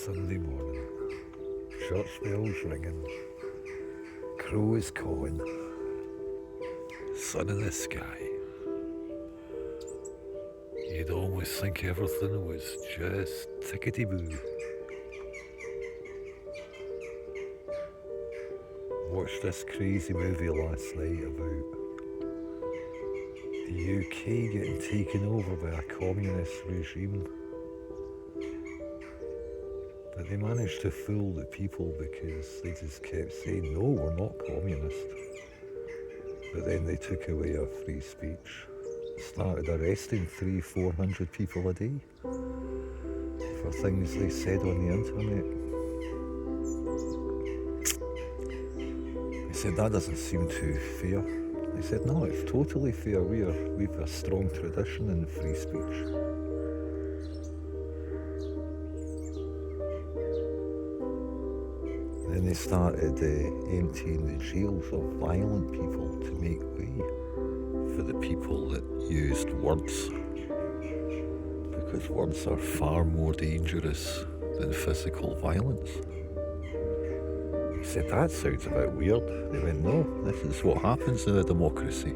Sunday morning, church bells ringing, crows cawing, sun in the sky. You'd almost think everything was just tickety-boo. Watched this crazy movie last night about the UK getting taken over by a communist regime. But they managed to fool the people because they just kept saying, no, we're not communist. But then they took away our free speech. Started arresting 300-400 people a day for things they said on the internet. They said, that doesn't seem too fair. They said, no, it's totally fair. We've a strong tradition in free speech. Then they started emptying the jails of violent people to make way for the people that used words. Because words are far more dangerous than physical violence. They said, that sounds a bit weird. They went, no, this is what happens in a democracy.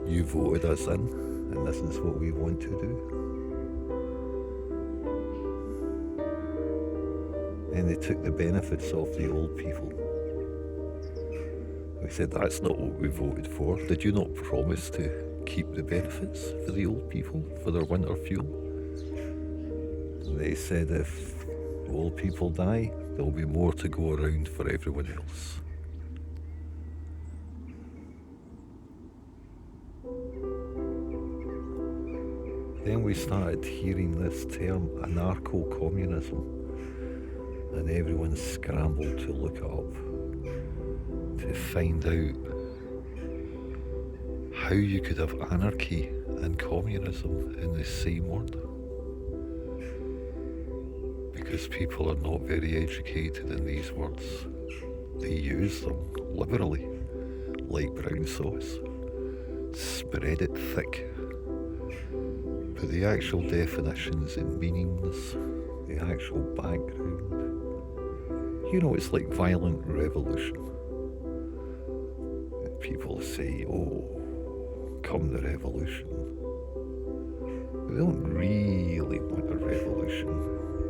You voted us in, and this is what we want to do. And they took the benefits of the old people. We said, that's not what we voted for. Did you not promise to keep the benefits for the old people, for their winter fuel? And they said, if old people die, there'll be more to go around for everyone else. Then we started hearing this term, anarcho-communism. And everyone scrambled to look it up to find out how you could have anarchy and communism in the same word. Because people are not very educated in these words. They use them liberally, like brown sauce. Spread it thick. But the actual definitions and meanings, the actual background, you know, it's like violent revolution. People say, oh, come the revolution. They don't really want a revolution.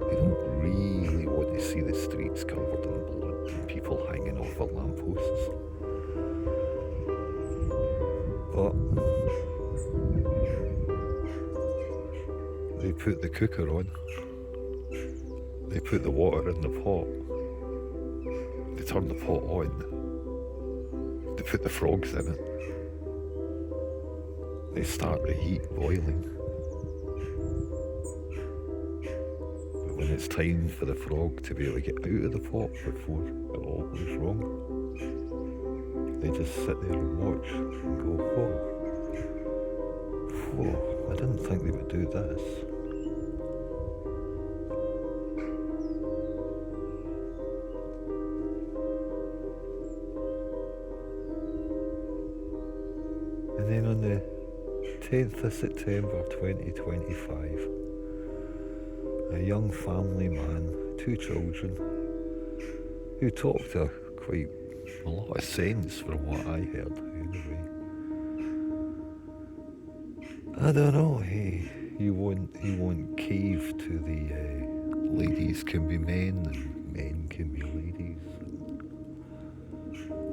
They don't really want to see the streets covered in blood and people hanging off of lampposts. But they put the cooker on. They put the water in the pot. They turn the pot on. They put the frogs in it. They start the heat boiling. But when it's time for the frog to be able to get out of the pot before it all goes wrong, they just sit there and watch and go, whoa, I didn't think they would do this. And then on the 10th of September 2025, a young family man, 2 children, who talked a lot of sense from what I heard anyway. I don't know, he won't cave to the ladies can be men and men can be ladies.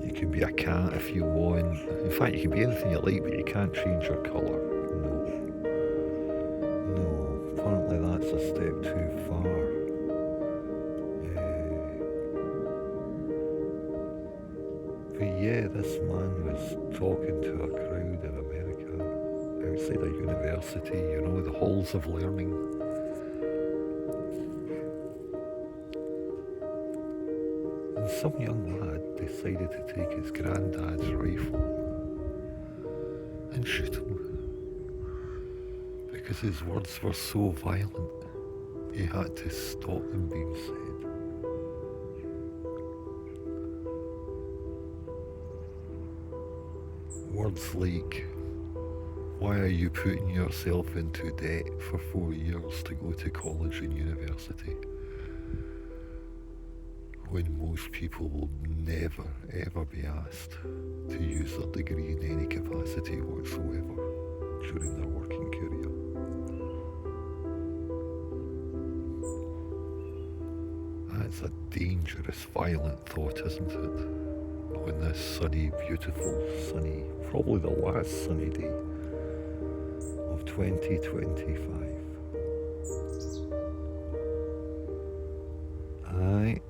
You can be a cat if you want. In fact, you can be anything you like, but you can't change your colour. No, apparently that's a step too far. But yeah, this man was talking to a crowd in America, outside a university, you know, the halls of learning. And some young lad decided to take his granddad's rifle and shoot him. Because his words were so violent, he had to stop them being said. Words like, why are you putting yourself into debt for 4 years to go to college and university? when most people will never ever be asked to use their degree in any capacity whatsoever during their working career. That's a dangerous, violent thought, isn't it? On this sunny, beautiful, probably the last sunny day of 2025. Aye.